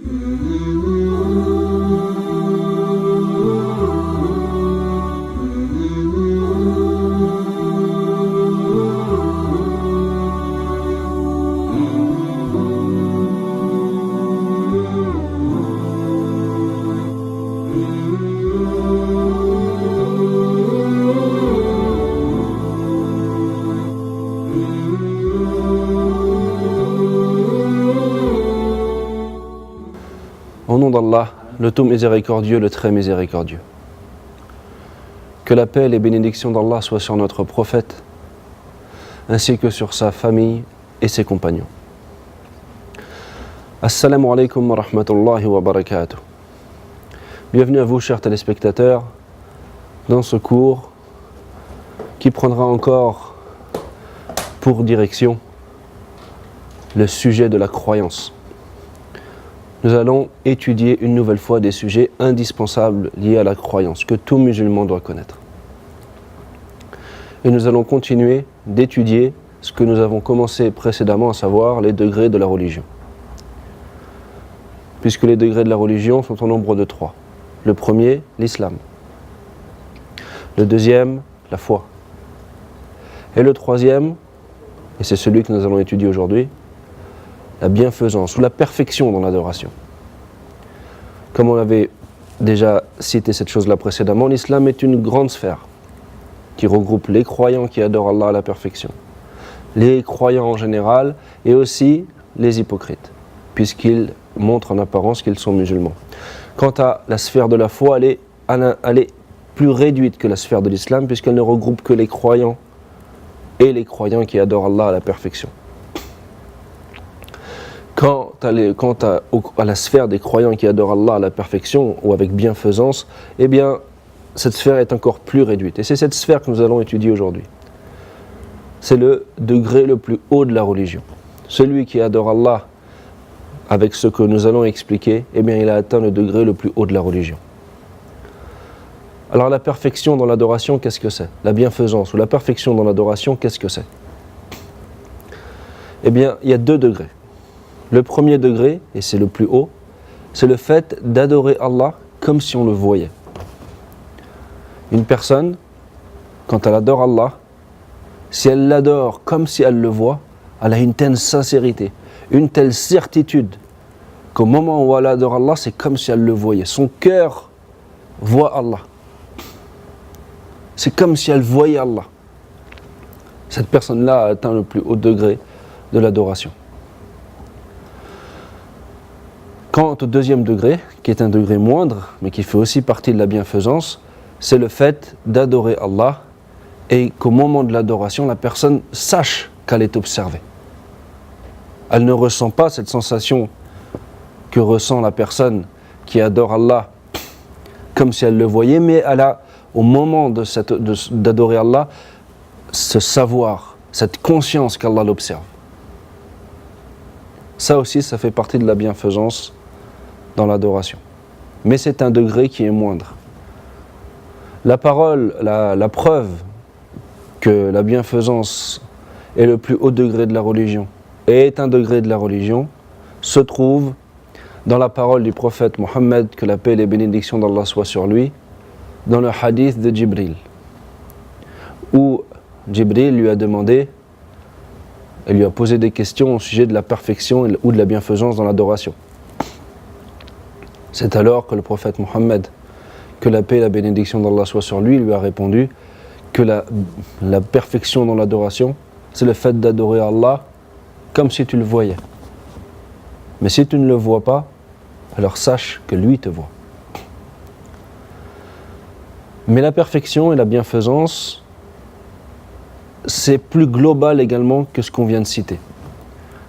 Au nom d'Allah, le tout miséricordieux, le très miséricordieux. Que la paix et les bénédictions d'Allah soient sur notre prophète, ainsi que sur sa famille et ses compagnons. Assalamu alaikum wa rahmatullahi wa barakatuh. Bienvenue à vous, chers téléspectateurs, dans ce cours qui prendra encore pour direction le sujet de la croyance. Nous allons étudier une nouvelle fois des sujets indispensables liés à la croyance, que tout musulman doit connaître. Et nous allons continuer d'étudier ce que nous avons commencé précédemment, à savoir les degrés de la religion. Puisque les degrés de la religion sont au nombre de 3. Le premier, l'islam. Le deuxième, la foi. Et le troisième, et c'est celui que nous allons étudier aujourd'hui, la bienfaisance ou la perfection dans l'adoration. Comme on avait déjà cité cette chose-là précédemment, l'islam est une grande sphère qui regroupe les croyants qui adorent Allah à la perfection, les croyants en général et aussi les hypocrites, puisqu'ils montrent en apparence qu'ils sont musulmans. Quant à la sphère de la foi, elle est plus réduite que la sphère de l'islam, puisqu'elle ne regroupe que les croyants et les croyants qui adorent Allah à la perfection. Quant à la sphère des croyants qui adorent Allah à la perfection ou avec bienfaisance, eh bien, cette sphère est encore plus réduite. Et c'est cette sphère que nous allons étudier aujourd'hui. C'est le degré le plus haut de la religion. Celui qui adore Allah avec ce que nous allons expliquer, eh bien, il a atteint le degré le plus haut de la religion. Alors la perfection dans l'adoration, qu'est-ce que c'est? La bienfaisance ou la perfection dans l'adoration, qu'est-ce que c'est? Eh bien, il y a 2 degrés. Le premier degré, et c'est le plus haut, c'est le fait d'adorer Allah comme si on le voyait. Une personne, quand elle adore Allah, si elle l'adore comme si elle le voit, elle a une telle sincérité, une telle certitude, qu'au moment où elle adore Allah, c'est comme si elle le voyait. Son cœur voit Allah. C'est comme si elle voyait Allah. Cette personne-là a atteint le plus haut degré de l'adoration. Quant au deuxième degré, qui est un degré moindre, mais qui fait aussi partie de la bienfaisance, c'est le fait d'adorer Allah et qu'au moment de l'adoration, la personne sache qu'elle est observée. Elle ne ressent pas cette sensation que ressent la personne qui adore Allah comme si elle le voyait, mais elle a, au moment d'adorer Allah, ce savoir, cette conscience qu'Allah l'observe. Ça aussi, ça fait partie de la bienfaisance dans l'adoration. Mais c'est un degré qui est moindre. La preuve que la bienfaisance est le plus haut degré de la religion et est un degré de la religion se trouve dans la parole du prophète Mohammed, que la paix et les bénédictions d'Allah soient sur lui, dans le hadith de Jibril, où Jibril lui a demandé, elle lui a posé des questions au sujet de la perfection ou de la bienfaisance dans l'adoration. C'est alors que le prophète Mohammed, que la paix et la bénédiction d'Allah soient sur lui, lui a répondu que la perfection dans l'adoration, c'est le fait d'adorer Allah comme si tu le voyais. Mais si tu ne le vois pas, alors sache que lui te voit. Mais la perfection et la bienfaisance, c'est plus global également que ce qu'on vient de citer.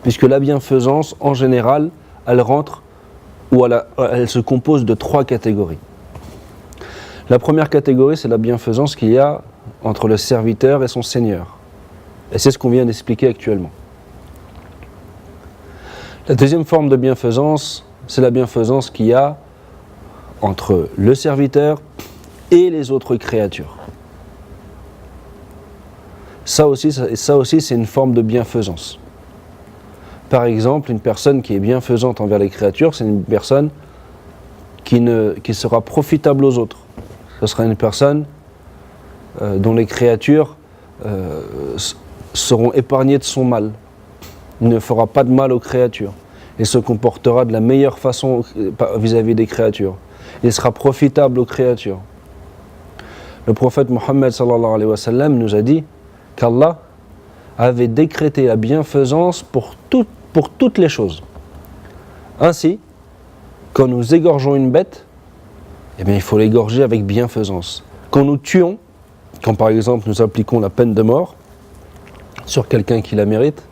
Puisque la bienfaisance, en général, elle rentre ou elle se compose de 3 catégories. La première catégorie, c'est la bienfaisance qu'il y a entre le serviteur et son Seigneur. Et c'est ce qu'on vient d'expliquer actuellement. La deuxième forme de bienfaisance, c'est la bienfaisance qu'il y a entre le serviteur et les autres créatures. Ça aussi, c'est une forme de bienfaisance. Par exemple, une personne qui est bienfaisante envers les créatures, c'est une personne qui sera profitable aux autres. Ce sera une personne dont les créatures seront épargnées de son mal. Il ne fera pas de mal aux créatures et se comportera de la meilleure façon vis-à-vis des créatures. Il sera profitable aux créatures. Le prophète Mohammed sallallahu alayhi wa sallam nous a dit qu'Allah avait décrété la bienfaisance pour toutes les choses. Ainsi, quand nous égorgeons une bête, eh bien, il faut l'égorger avec bienfaisance. Quand nous tuons, quand par exemple nous appliquons la peine de mort sur quelqu'un qui la mérite,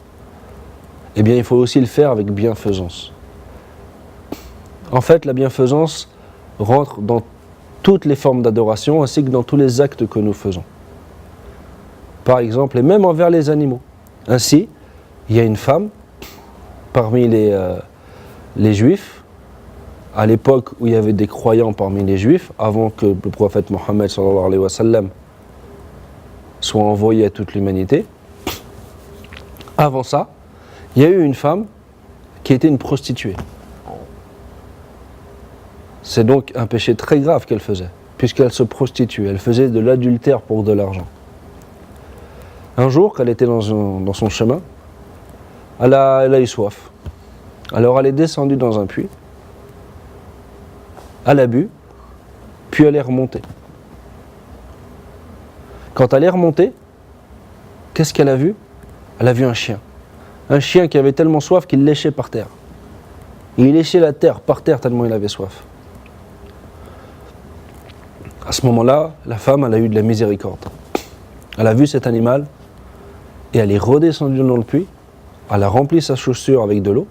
eh bien il faut aussi le faire avec bienfaisance. En fait, la bienfaisance rentre dans toutes les formes d'adoration ainsi que dans tous les actes que nous faisons. Par exemple, et même envers les animaux. Ainsi, il y a une femme parmi les juifs, à l'époque où il y avait des croyants parmi les juifs, avant que le prophète Mohammed sallallahu alayhi wa sallam soit envoyé à toute l'humanité. Avant ça, il y a eu une femme qui était une prostituée. C'est donc un péché très grave qu'elle faisait, puisqu'elle se prostituait, elle faisait de l'adultère pour de l'argent. Un jour, quand elle était dans son chemin, elle a eu soif. Alors elle est descendue dans un puits, elle a bu, puis elle est remontée. Quand elle est remontée, qu'est-ce qu'elle a vu? Elle a vu un chien. Un chien qui avait tellement soif qu'il léchait par terre. Il léchait la terre par terre tellement il avait soif. À ce moment-là, la femme, elle a eu de la miséricorde. Elle a vu cet animal et elle est redescendue dans le puits. Elle a rempli sa chaussure avec de l'eau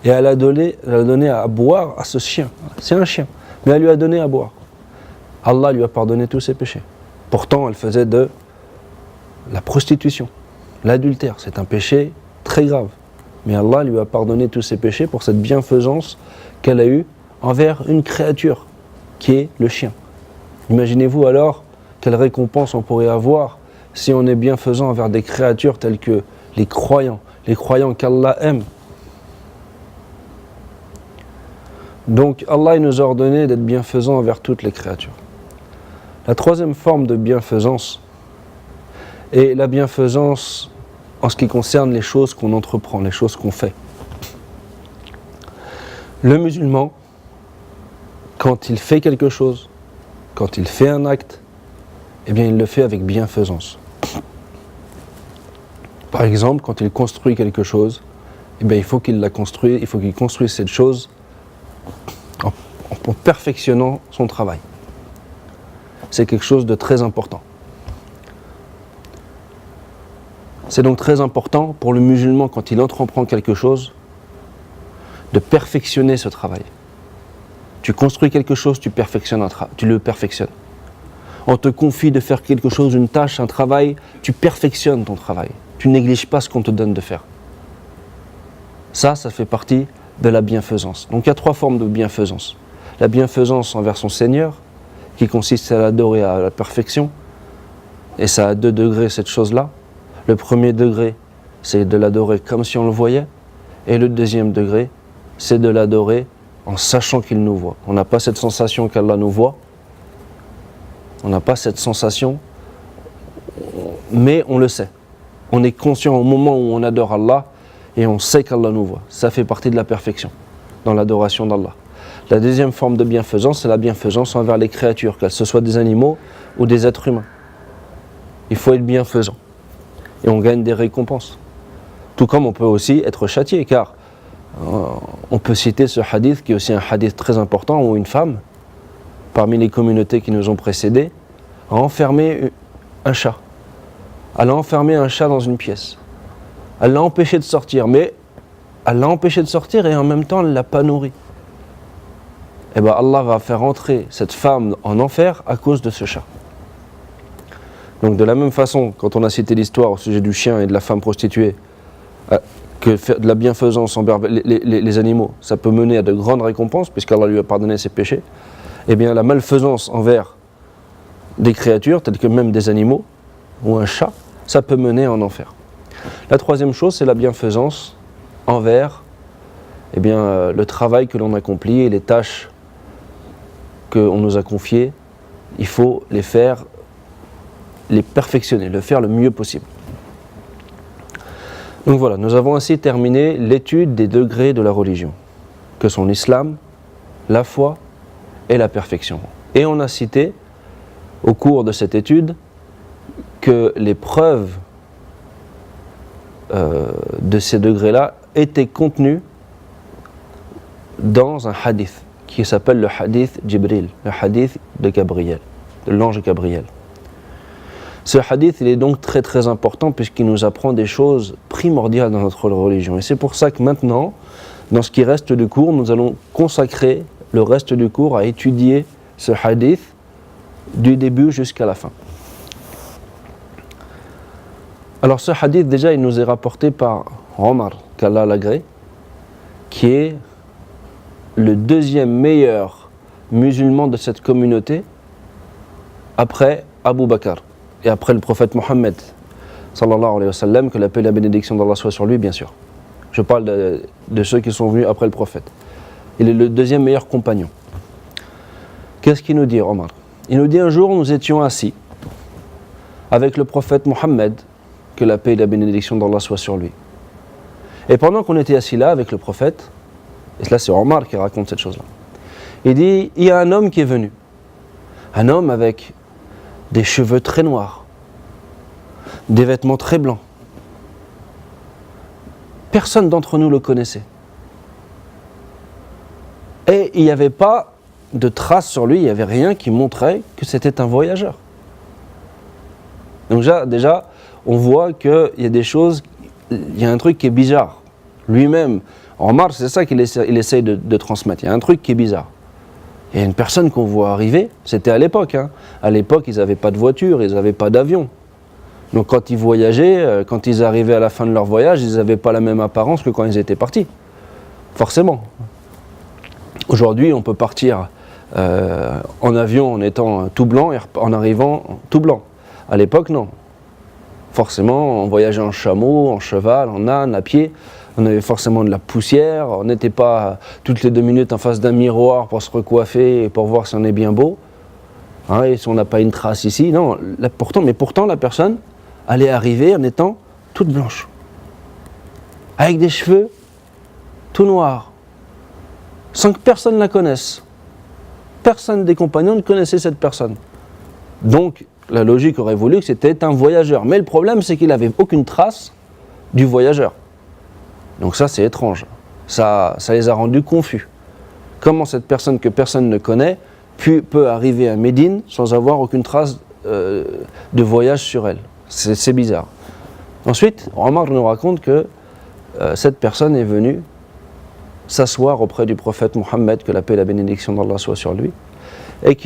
et elle a donné à boire à ce chien. C'est un chien, mais elle lui a donné à boire. Allah lui a pardonné tous ses péchés. Pourtant, elle faisait de la prostitution, l'adultère. C'est un péché très grave. Mais Allah lui a pardonné tous ses péchés pour cette bienfaisance qu'elle a eue envers une créature qui est le chien. Imaginez-vous alors quelle récompense on pourrait avoir si on est bienfaisant envers des créatures telles que les croyants qu'Allah aime. Donc Allah nous a ordonné d'être bienfaisants envers toutes les créatures. La troisième forme de bienfaisance est la bienfaisance en ce qui concerne les choses qu'on entreprend, les choses qu'on fait. Le musulman, quand il fait quelque chose, quand il fait un acte, eh bien il le fait avec bienfaisance. Par exemple, quand il construit quelque chose, eh bien il faut qu'il construise cette chose en perfectionnant son travail. C'est quelque chose de très important. C'est donc très important pour le musulman, quand il entreprend quelque chose, de perfectionner ce travail. Tu construis quelque chose, tu le perfectionnes. On te confie de faire quelque chose, une tâche, un travail, tu perfectionnes ton travail. Tu négliges pas ce qu'on te donne de faire. Ça fait partie de la bienfaisance. Donc il y a trois formes de bienfaisance. La bienfaisance envers son Seigneur, qui consiste à l'adorer à la perfection, et ça a 2 degrés cette chose-là. Le premier degré, c'est de l'adorer comme si on le voyait, et le deuxième degré, c'est de l'adorer en sachant qu'il nous voit. On n'a pas cette sensation qu'Allah nous voit, on n'a pas cette sensation, mais on le sait. On est conscient au moment où on adore Allah, et on sait qu'Allah nous voit. Ça fait partie de la perfection, dans l'adoration d'Allah. La deuxième forme de bienfaisance, c'est la bienfaisance envers les créatures, qu'elles ce soient des animaux ou des êtres humains. Il faut être bienfaisant. Et on gagne des récompenses. Tout comme on peut aussi être châtié, car on peut citer ce hadith, qui est aussi un hadith très important, où une femme, parmi les communautés qui nous ont précédés, a enfermé un chat. Elle a enfermé un chat dans une pièce. Elle l'a empêché de sortir, mais elle l'a empêché de sortir et en même temps elle ne l'a pas nourri. Et bien Allah va faire entrer cette femme en enfer à cause de ce chat. Donc de la même façon, quand on a cité l'histoire au sujet du chien et de la femme prostituée, que faire de la bienfaisance envers les animaux, ça peut mener à de grandes récompenses, puisqu'Allah lui a pardonné ses péchés, et bien la malfaisance envers des créatures, telles que même des animaux, ou un chat, ça peut mener en enfer. La troisième chose, c'est la bienfaisance envers le travail que l'on accomplit et les tâches qu'on nous a confiées. Il faut les faire, les perfectionner, le faire le mieux possible. Donc voilà, nous avons ainsi terminé l'étude des degrés de la religion, que sont l'islam, la foi et la perfection. Et on a cité, au cours de cette étude, que les preuves de ces degrés-là étaient contenues dans un hadith qui s'appelle le hadith Jibril, le hadith de Gabriel, de l'ange Gabriel. Ce hadith, il est donc très très important puisqu'il nous apprend des choses primordiales dans notre religion. Et c'est pour ça que maintenant, dans ce qui reste du cours, nous allons consacrer le reste du cours à étudier ce hadith du début jusqu'à la fin. Alors ce hadith, déjà, il nous est rapporté par Omar, qu'Allah l'agrée, qui est le deuxième meilleur musulman de cette communauté après Abu Bakr et après le prophète Mohammed sallallahu alayhi wa sallam, que la paix et la bénédiction d'Allah soit sur lui, bien sûr. Je parle de ceux qui sont venus après le prophète. Il est le deuxième meilleur compagnon. Qu'est-ce qu'il nous dit, Omar? Il nous dit: un jour, nous étions assis avec le prophète Mohammed, que la paix et la bénédiction d'Allah soit sur lui. Et pendant qu'on était assis là avec le prophète, et là c'est Omar qui raconte cette chose-là, il dit: il y a un homme qui est venu, un homme avec des cheveux très noirs, des vêtements très blancs. Personne d'entre nous le connaissait. Et il n'y avait pas de traces sur lui, il n'y avait rien qui montrait que c'était un voyageur. Donc déjà on voit qu'il y a des choses, il y a un truc qui est bizarre. Lui-même, Omar, c'est ça qu'il essaye de transmettre. Il y a un truc qui est bizarre. Il y a une personne qu'on voit arriver, c'était à l'époque. À l'époque, ils n'avaient pas de voiture, ils n'avaient pas d'avion. Donc quand ils voyageaient, quand ils arrivaient à la fin de leur voyage, ils n'avaient pas la même apparence que quand ils étaient partis. Forcément. Aujourd'hui, on peut partir en avion en étant tout blanc et en arrivant tout blanc. À l'époque, non. Forcément, on voyageait en chameau, en cheval, en âne, à pied. On avait forcément de la poussière. On n'était pas toutes les 2 minutes en face d'un miroir pour se recoiffer et pour voir si on est bien beau. Et si on n'a pas une trace ici. Non, pourtant, la personne allait arriver en étant toute blanche. Avec des cheveux tout noirs. Sans que personne ne la connaisse. Personne des compagnons ne connaissait cette personne. Donc, la logique aurait voulu que c'était un voyageur. Mais le problème, c'est qu'il n'avait aucune trace du voyageur. Donc ça, c'est étrange. Ça les a rendus confus. Comment cette personne que personne ne connaît peut arriver à Médine sans avoir aucune trace de voyage sur elle? C'est bizarre. Ensuite, Omar nous raconte que cette personne est venue s'asseoir auprès du prophète Mohammed, que la paix et la bénédiction d'Allah soit sur lui, et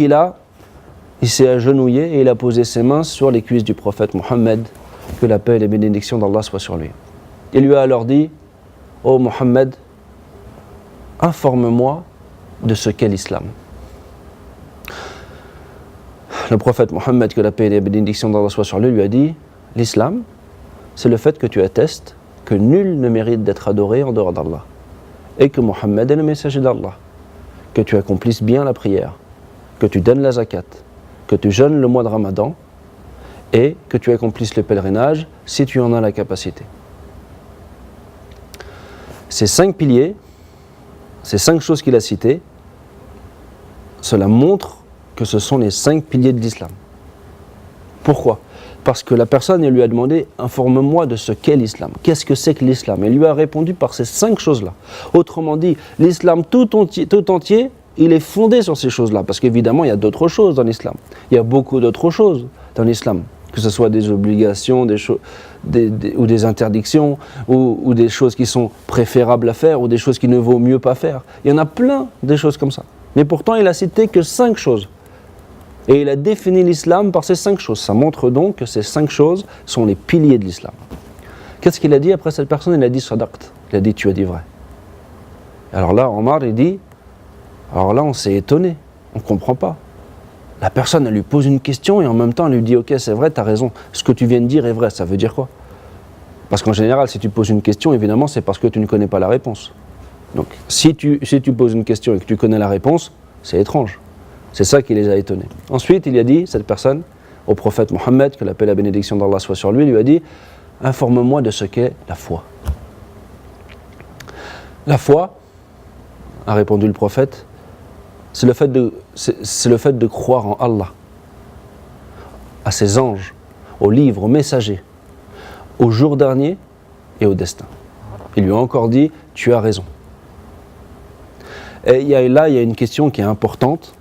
il s'est agenouillé et il a posé ses mains sur les cuisses du prophète Mohammed, que la paix et la bénédiction d'Allah soient sur lui. Il lui a alors dit: ô Mohammed, informe-moi de ce qu'est l'islam. Le prophète Mohammed, que la paix et la bénédiction d'Allah soient sur lui a dit: l'islam, c'est le fait que tu attestes que nul ne mérite d'être adoré en dehors d'Allah, et que Mohammed est le messager d'Allah, que tu accomplisses bien la prière, que tu donnes la zakat, que tu jeûnes le mois de Ramadan et que tu accomplisses le pèlerinage si tu en as la capacité. Ces 5 piliers, ces 5 choses qu'il a citées, cela montre que ce sont les 5 piliers de l'islam. Pourquoi? Parce que la personne, elle lui a demandé: informe-moi de ce qu'est l'islam. Qu'est-ce que c'est que l'islam? Elle lui a répondu par ces 5 choses-là. Autrement dit, l'islam tout entier, il est fondé sur ces choses-là. Parce qu'évidemment, il y a d'autres choses dans l'islam. Il y a beaucoup d'autres choses dans l'islam. Que ce soit des obligations, ou des interdictions, ou des choses qui sont préférables à faire, ou des choses qu'il ne vaut mieux pas faire. Il y en a plein des choses comme ça. Mais pourtant, il a cité que 5 choses. Et il a défini l'islam par ces 5 choses. Ça montre donc que ces 5 choses sont les piliers de l'islam. Qu'est-ce qu'il a dit après cette personne? Il a dit: sadaqt. Il a dit: tu as dit vrai. Alors là, Omar, il dit: alors là, on s'est étonné. On ne comprend pas. La personne, elle lui pose une question et en même temps, elle lui dit: ok, c'est vrai, tu as raison. Ce que tu viens de dire est vrai. Ça veut dire quoi? Parce qu'en général, si tu poses une question, évidemment, c'est parce que tu ne connais pas la réponse. Donc, si tu poses une question et que tu connais la réponse, c'est étrange. C'est ça qui les a étonnés. Ensuite, il a dit, cette personne, au prophète Mohammed, que la paix et la bénédiction d'Allah soit sur lui, lui a dit « Informe-moi de ce qu'est la foi. » La foi, a répondu le prophète, c'est le fait de croire en Allah, à ses anges, aux livres, aux messagers, au jour dernier et au destin. Il lui a encore dit « Tu as raison ». Et il y a une question qui est importante,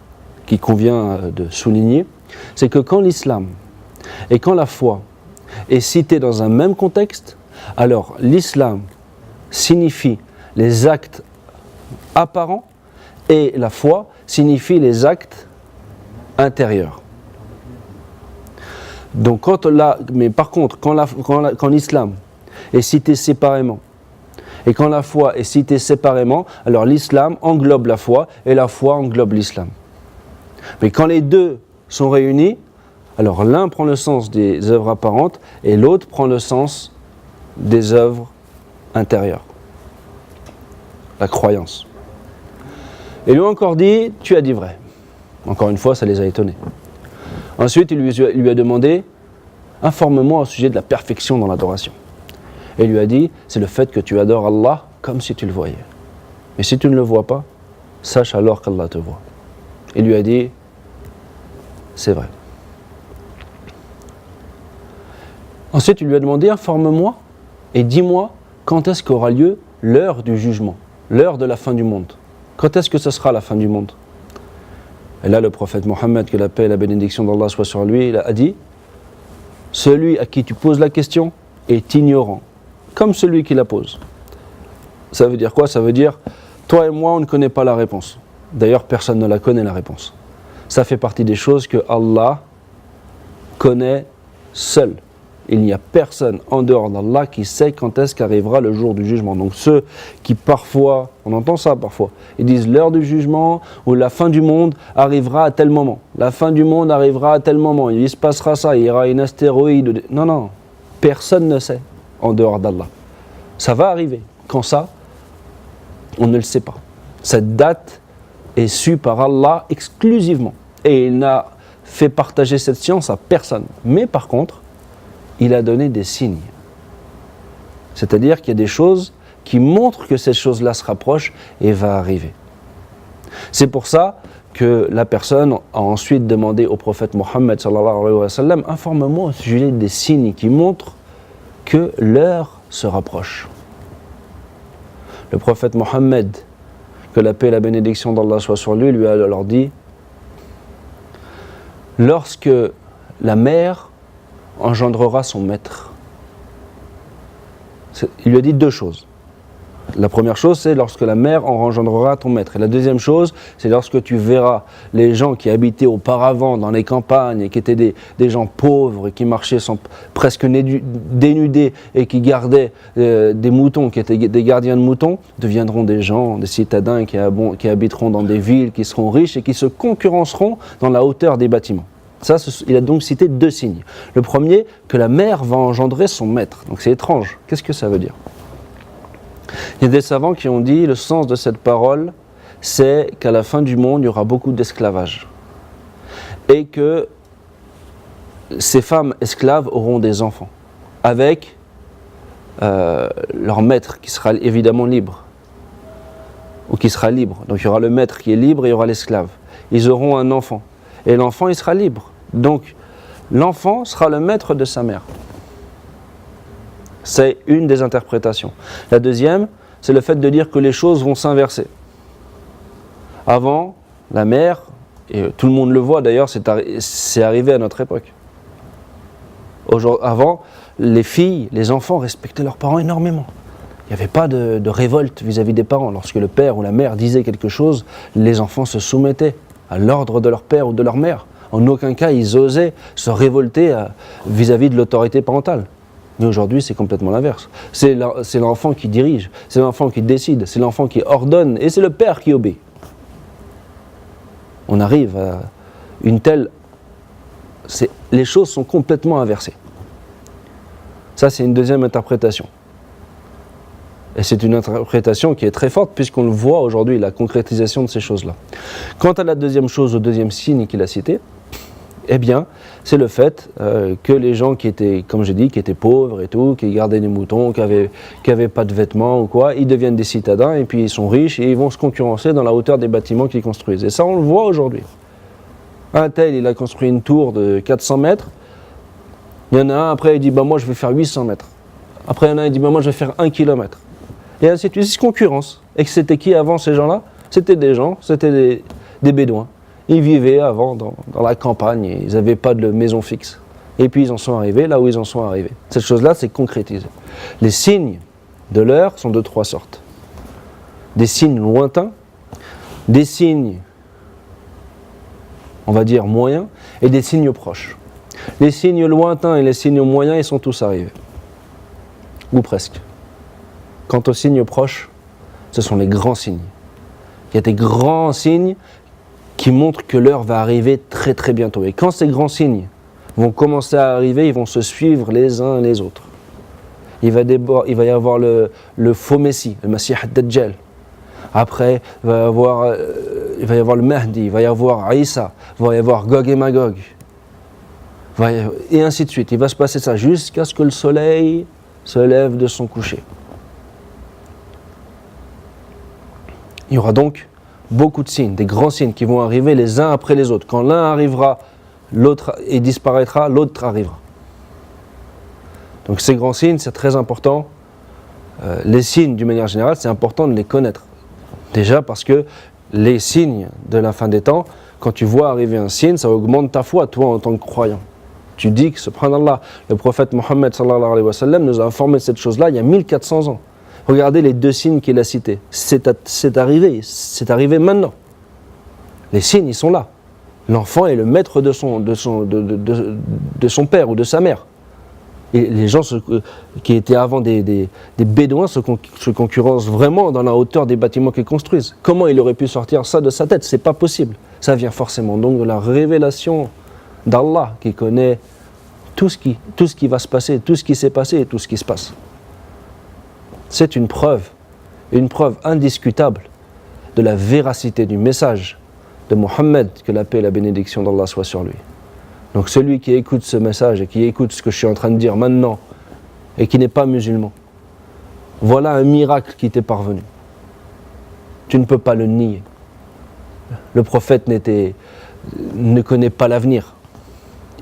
qui convient de souligner, c'est que quand l'islam et quand la foi est citée dans un même contexte, alors l'islam signifie les actes apparents et la foi signifie les actes intérieurs. Donc mais par contre, quand l'islam est cité séparément et quand la foi est citée séparément, alors l'islam englobe la foi et la foi englobe l'islam. Mais quand les deux sont réunis, alors l'un prend le sens des œuvres apparentes et l'autre prend le sens des œuvres intérieures. La croyance. Et lui a encore dit, tu as dit vrai. Encore une fois, ça les a étonnés. Ensuite, il lui a demandé, informe-moi au sujet de la perfection dans l'adoration. Et il lui a dit, c'est le fait que tu adores Allah comme si tu le voyais. Mais si tu ne le vois pas, sache alors qu'Allah te voit. Il lui a dit, c'est vrai. Ensuite, il lui a demandé, informe-moi et dis-moi quand est-ce qu'aura lieu l'heure du jugement, l'heure de la fin du monde. Quand est-ce que ce sera la fin du monde? Et là, le prophète Mohammed, que la paix et la bénédiction d'Allah soient sur lui, il a dit, celui à qui tu poses la question est ignorant, comme celui qui la pose. Ça veut dire quoi? Ça veut dire, toi et moi, on ne connaît pas la réponse. D'ailleurs, personne ne la connaît, la réponse. Ça fait partie des choses que Allah connaît seul. Il n'y a personne en dehors d'Allah qui sait quand est-ce qu'arrivera le jour du jugement. Donc ceux qui parfois, on entend ça parfois, ils disent l'heure du jugement ou la fin du monde arrivera à tel moment. La fin du monde arrivera à tel moment. Il se passera ça, il y aura une astéroïde. Non, personne ne sait en dehors d'Allah. Ça va arriver. Quand ça? On ne le sait pas. Cette date est su par Allah exclusivement. Et il n'a fait partager cette science à personne. Mais par contre, il a donné des signes. C'est-à-dire qu'il y a des choses qui montrent que cette chose-là se rapproche et va arriver. C'est pour ça que la personne a ensuite demandé au prophète Mohammed sallallahu alayhi wa sallam, informe-moi au sujet des signes qui montrent que l'heure se rapproche. Le prophète Mohammed, que la paix et la bénédiction d'Allah soient sur lui, lui a alors dit, lorsque la mère engendrera son maître. Il lui a dit deux choses. La première chose, c'est lorsque la mère engendrera ton maître. Et la deuxième chose, c'est lorsque tu verras les gens qui habitaient auparavant dans les campagnes et qui étaient des gens pauvres et qui marchaient presque dénudés et qui gardaient des moutons, qui étaient des gardiens de moutons, deviendront des gens, des citadins qui habiteront dans des villes, qui seront riches et qui se concurrenceront dans la hauteur des bâtiments. Ça, il a donc cité deux signes. Le premier, que la mère va engendrer son maître. Donc c'est étrange. Qu'est-ce que ça veut dire? Il y a des savants qui ont dit, le sens de cette parole, c'est qu'à la fin du monde, il y aura beaucoup d'esclavage. Et que ces femmes esclaves auront des enfants, avec leur maître qui sera évidemment libre. Ou qui sera libre. Donc il y aura le maître qui est libre et il y aura l'esclave. Ils auront un enfant. Et l'enfant, il sera libre. Donc, l'enfant sera le maître de sa mère. C'est une des interprétations. La deuxième, c'est le fait de dire que les choses vont s'inverser. Avant, la mère, et tout le monde le voit d'ailleurs, c'est arrivé à notre époque. Avant, les filles, les enfants respectaient leurs parents énormément. Il n'y avait pas de révolte vis-à-vis des parents. Lorsque le père ou la mère disait quelque chose, les enfants se soumettaient à l'ordre de leur père ou de leur mère. En aucun cas, ils osaient se révolter vis-à-vis de l'autorité parentale. Mais aujourd'hui, c'est complètement l'inverse. C'est l'enfant qui dirige, c'est l'enfant qui décide, c'est l'enfant qui ordonne, et c'est le père qui obéit. On arrive à une telle... Les choses sont complètement inversées. Ça, c'est une deuxième interprétation. Et c'est une interprétation qui est très forte puisqu'on le voit aujourd'hui, la concrétisation de ces choses-là. Quant à la deuxième chose, au deuxième signe qu'il a cité, eh bien, c'est le fait que les gens qui étaient, comme j'ai dit, qui étaient pauvres et tout, qui gardaient des moutons, qui avaient pas de vêtements ou quoi, ils deviennent des citadins et puis ils sont riches et ils vont se concurrencer dans la hauteur des bâtiments qu'ils construisent. Et ça, on le voit aujourd'hui. Un tel, il a construit une tour de 400 mètres. Il y en a un, après, il dit, moi, je vais faire 800 mètres. Après, il y en a un, il dit, moi, je vais faire 1 kilomètre. Et ainsi de suite, c'est concurrence. Et que c'était qui avant, ces gens-là? C'était des gens, c'était des bédouins. Ils vivaient avant dans la campagne, et ils n'avaient pas de maison fixe. Et puis ils en sont arrivés là où ils en sont arrivés. Cette chose-là, c'est concrétisé. Les signes de l'heure sont de 3 sortes. Des signes lointains, des signes, on va dire, moyens, et des signes proches. Les signes lointains et les signes moyens, ils sont tous arrivés. Ou presque. Quant aux signes proches, ce sont les grands signes. Il y a des grands signes qui montrent que l'heure va arriver très très bientôt. Et quand ces grands signes vont commencer à arriver, ils vont se suivre les uns les autres. Il va y avoir le faux Messie, le Masih ad-Dajjal. Après, il va y avoir le Mahdi, il va y avoir Isa, il va y avoir Gog et Magog. Et ainsi de suite. Il va se passer ça jusqu'à ce que le soleil se lève de son coucher. Il y aura donc beaucoup de signes, des grands signes qui vont arriver les uns après les autres. Quand l'un arrivera, l'autre et disparaîtra, l'autre arrivera. Donc ces grands signes, c'est très important. Les signes, d'une manière générale, c'est important de les connaître. Déjà parce que les signes de la fin des temps, quand tu vois arriver un signe, ça augmente ta foi, toi, en tant que croyant. Tu dis que, subhanallah, le prophète Mohammed sallallahu alayhi wa sallam nous a informé de cette chose-là il y a 1400 ans. Regardez les 2 signes qu'il a cités. C'est arrivé maintenant. Les signes, ils sont là. L'enfant est le maître de son père ou de sa mère. Et les gens qui étaient avant des bédouins se concurrencent vraiment dans la hauteur des bâtiments qu'ils construisent. Comment il aurait pu sortir ça de sa tête? C'est pas possible. Ça vient forcément donc de la révélation d'Allah qui connaît tout ce qui va se passer, tout ce qui s'est passé et tout ce qui se passe. C'est une preuve indiscutable de la véracité du message de Mohammed, que la paix et la bénédiction d'Allah soient sur lui. Donc celui qui écoute ce message et qui écoute ce que je suis en train de dire maintenant et qui n'est pas musulman, voilà un miracle qui t'est parvenu. Tu ne peux pas le nier. Le prophète ne connaît pas l'avenir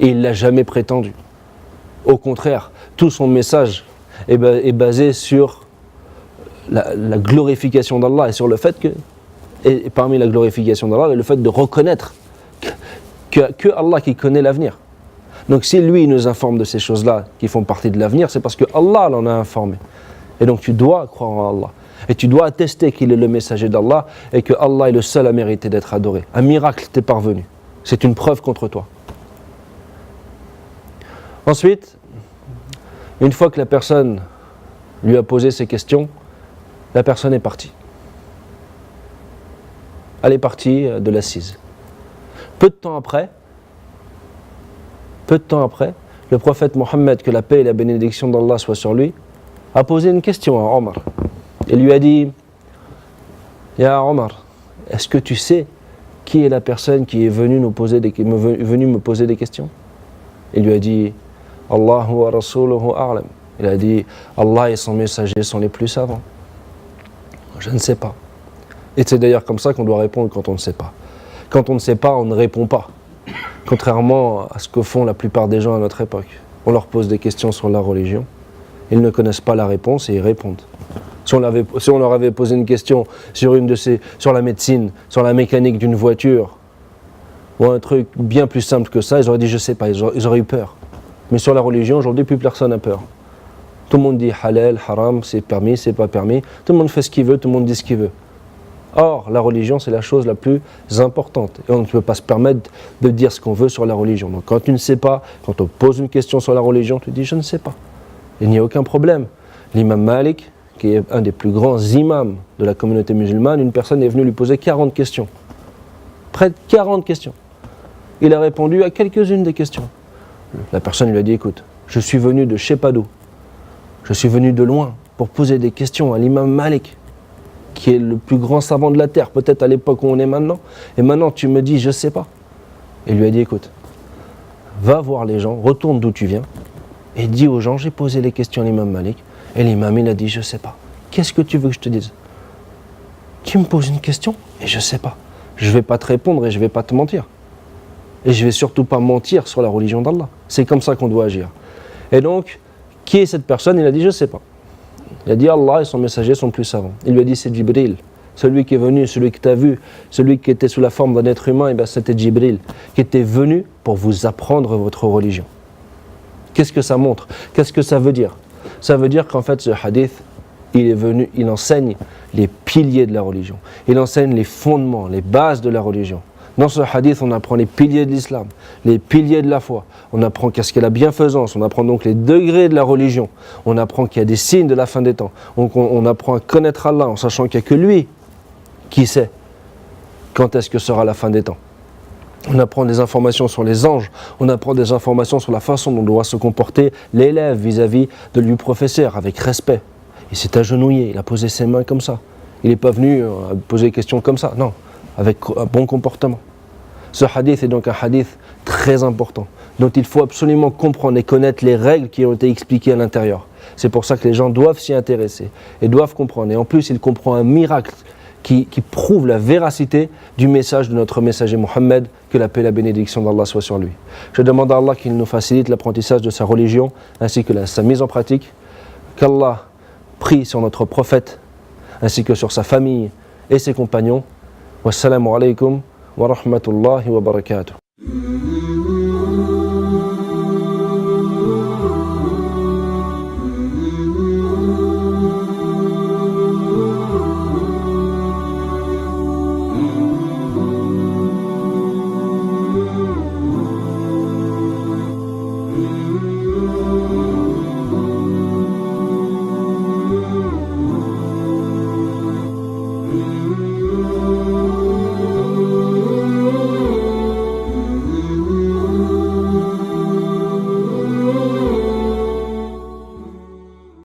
et il ne l'a jamais prétendu. Au contraire, tout son message est basé sur la glorification d'Allah et sur le fait que, et parmi la glorification d'Allah, le fait de reconnaître que Allah qui connaît l'avenir. Donc si lui nous informe de ces choses-là qui font partie de l'avenir, c'est parce que Allah l'en a informé. Et donc tu dois croire en Allah. Et tu dois attester qu'il est le messager d'Allah et que Allah est le seul à mériter d'être adoré. Un miracle t'est parvenu. C'est une preuve contre toi. Ensuite, une fois que la personne lui a posé ces questions, la personne est partie. Elle est partie de l'assise. Peu de temps après, le prophète Mohammed, que la paix et la bénédiction d'Allah soient sur lui, a posé une question à Omar. Il lui a dit, Ya Omar, est-ce que tu sais qui est la personne qui est venue me poser des questions? Il lui a dit, Allahu wa rasuluhu a'lam. Il a dit, Allah et son messager sont les plus savants. Je ne sais pas. Et c'est d'ailleurs comme ça qu'on doit répondre quand on ne sait pas. Quand on ne sait pas, on ne répond pas. Contrairement à ce que font la plupart des gens à notre époque. On leur pose des questions sur la religion, ils ne connaissent pas la réponse et ils répondent. Si on leur avait posé une question sur la médecine, sur la mécanique d'une voiture, ou un truc bien plus simple que ça, ils auraient dit je sais pas, ils auraient eu peur. Mais sur la religion, aujourd'hui, plus personne n'a peur. Tout le monde dit halal, haram, c'est permis, c'est pas permis. Tout le monde fait ce qu'il veut, tout le monde dit ce qu'il veut. Or, la religion, c'est la chose la plus importante. Et on ne peut pas se permettre de dire ce qu'on veut sur la religion. Donc quand tu ne sais pas, quand on pose une question sur la religion, tu dis je ne sais pas. Il n'y a aucun problème. L'imam Malik, qui est un des plus grands imams de la communauté musulmane, une personne est venue lui poser 40 questions. Près de 40 questions. Il a répondu à quelques-unes des questions. La personne lui a dit, écoute, je suis venu de je sais pas d'où. Je suis venu de loin pour poser des questions à l'imam Malik, qui est le plus grand savant de la terre, peut-être à l'époque où on est maintenant. Et maintenant, tu me dis, je ne sais pas. Il lui a dit, écoute, va voir les gens, retourne d'où tu viens, et dis aux gens, j'ai posé les questions à l'imam Malik, et l'imam, il a dit, je ne sais pas. Qu'est-ce que tu veux que je te dise? Tu me poses une question, et je ne sais pas. Je ne vais pas te répondre et je ne vais pas te mentir. Et je ne vais surtout pas mentir sur la religion d'Allah. C'est comme ça qu'on doit agir. Et donc, qui est cette personne? Il a dit, je ne sais pas. Il a dit, Allah et son messager sont plus savants. Il lui a dit, c'est Jibril. Celui qui est venu, celui que tu as vu, celui qui était sous la forme d'un être humain, et bien c'était Jibril, qui était venu pour vous apprendre votre religion. Qu'est-ce que ça montre? Qu'est-ce que ça veut dire? Ça veut dire qu'en fait, ce hadith, il est venu, il enseigne les piliers de la religion. Il enseigne les fondements, les bases de la religion. Dans ce hadith, on apprend les piliers de l'islam, les piliers de la foi. On apprend qu'est-ce qu'est la bienfaisance, on apprend donc les degrés de la religion. On apprend qu'il y a des signes de la fin des temps. On apprend à connaître Allah en sachant qu'il n'y a que lui qui sait quand est-ce que sera la fin des temps. On apprend des informations sur les anges, on apprend des informations sur la façon dont doit se comporter l'élève vis-à-vis de lui professeur, avec respect. Il s'est agenouillé, il a posé ses mains comme ça. Il n'est pas venu poser des questions comme ça, non, avec un bon comportement. Ce hadith est donc un hadith très important, dont il faut absolument comprendre et connaître les règles qui ont été expliquées à l'intérieur. C'est pour ça que les gens doivent s'y intéresser et doivent comprendre. Et en plus, il comprend un miracle qui prouve la véracité du message de notre messager Mohammed, que la paix et la bénédiction d'Allah soit sur lui. Je demande à Allah qu'il nous facilite l'apprentissage de sa religion, ainsi que sa mise en pratique, qu'Allah prie sur notre prophète, ainsi que sur sa famille et ses compagnons. Wassalamu alaikum wa rahmatullahi wa barakatuh. Mm-hmm.